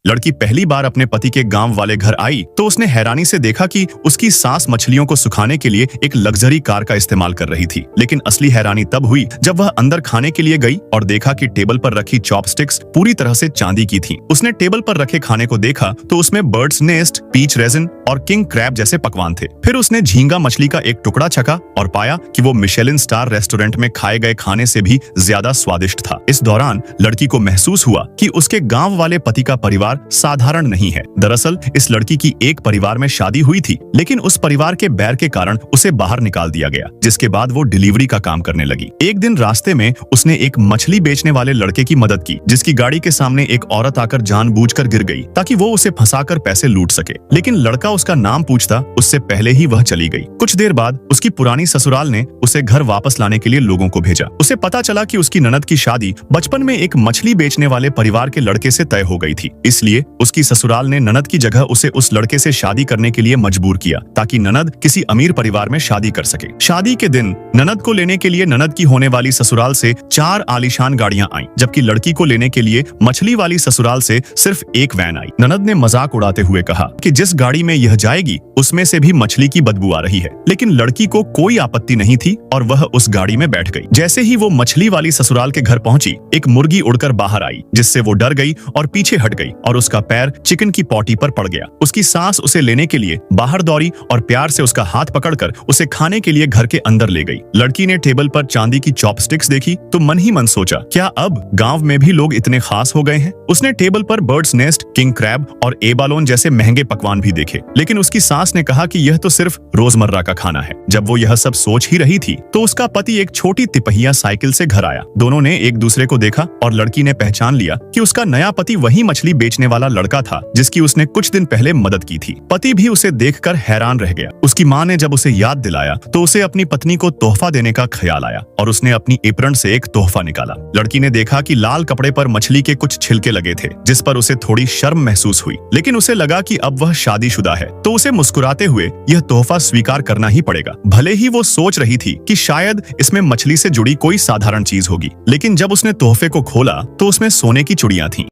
लड़की पहली बार अपने पति के गांव वाले घर आई तो उसने हैरानी से देखा कि उसकी सास मछलियों को सुखाने के लिए एक लग्जरी कार का इस्तेमाल कर रही थी। लेकिन असली हैरानी तब हुई जब वह अंदर खाने के लिए गई और देखा कि टेबल पर रखी चॉपस्टिक्स पूरी तरह से चांदी की थीं। उसने टेबल पर रखे खाने को देखा तो उसमें बर्ड्स नेस्ट, पीच रेजिन और किंग क्रैब जैसे पकवान थे। फिर उसने झींगा मछली का एक टुकड़ा चखा और पाया कि वो मिशेलिन स्टार रेस्टोरेंट में खाए गए खाने से भी ज्यादा स्वादिष्ट था। इस दौरान लड़की को महसूस हुआ कि उसके गांव वाले पति का परिवार साधारण नहीं है। दरअसल इस लड़की की एक परिवार में शादी हुई थी, लेकिन उस परिवार के बैर के कारण उसे बाहर निकाल दिया गया, जिसके बाद वो डिलीवरी का काम करने लगी। एक दिन रास्ते में उसने एक मछली बेचने वाले लड़के की मदद की, जिसकी गाड़ी के सामने एक औरत आकर जानबूझकर गिर गई ताकि वो उसे फंसाकर पैसे लूट सके। लेकिन लड़का उसका नाम पूछता उससे पहले ही वह चली गई। कुछ देर बाद उसकी पुरानी ससुराल ने उसे घर वापस लाने के लिए लोगों को भेजा। उसे पता चला कि उसकी ननद की शादी बचपन में एक मछली बेचने वाले परिवार के लड़के से तय हो गई थी। इसलिए उसकी ससुराल ने ननद की जगह उसे उस लड़के से शादी करने के लिए मजबूर किया ताकि ननद किसी अमीर परिवार में शादी कर सके। शादी के दिन ननद को लेने के लिए ननद की होने वाली ससुराल से 4 आलीशान गाड़ियां आईं, जबकि लड़की को लेने के लिए मछली वाली ससुराल से सिर्फ एक वैन आई। ननद ने मजाक उड़ाते हुए कहा कि जिस गाड़ी में यह जाएगी उसमें से भी मछली की बदबू आ रही है। लेकिन लड़की को कोई आपत्ति नहीं थी और वह उस गाड़ी में बैठ गई। जैसे ही वो मछली वाली ससुराल के घर पहुंची, एक मुर्गी उड़कर बाहर आई, जिससे वो डर गई और पीछे हट गई और उसका पैर चिकन की पॉटी पर पड़ गया। उसकी सास उसे लेने के लिए बाहर दौड़ी और प्यार से उसका हाथ पकड़कर उसे खाने के लिए घर के अंदर ले गई। लड़की ने टेबल पर चांदी की चॉपस्टिक्स देखी तो मन ही मन सोचा, क्या अब गांव में भी लोग इतने खास हो गए हैं? उसने टेबल पर बर्ड्स नेस्ट, किंग क्रैब और एबालोन जैसे महंगे पकवान भी देखे, लेकिन उसकी सास ने कहा कि यह तो सिर्फ रोजमर्रा का खाना है। जब वो यह सब सोच ही रही थी तो उसका पति एक छोटी तिपहिया साइकिल से घर आया। दोनों ने एक दूसरे को देखा और लड़की ने पहचान लिया कि उसका नया पति वही मछली बेचने वाला लड़का था जिसकी उसने कुछ दिन पहले मदद की थी। पति भी उसे देखकर हैरान रह गया। उसकी माँ ने जब उसे याद दिलाया तो उसे अपनी पत्नी को तोहफा देने का ख्याल आया और उसने अपनी एप्रन से एक तोहफा निकाला। लड़की ने देखा कि लाल कपड़े पर मछली के कुछ छिलके लगे थे, जिस पर उसे थोड़ी शर्म महसूस हुई, लेकिन उसे लगा कि अब वह शादीशुदा है तो उसे मुस्कुराते हुए यह तोहफा स्वीकार करना ही पड़ेगा। भले ही वो सोच रही थी कि शायद इसमें मछली से जुड़ी कोई साधारण चीज होगी, लेकिन जब उसने तोहफे को खोला तो उसमें सोने की चूड़ियां थीं।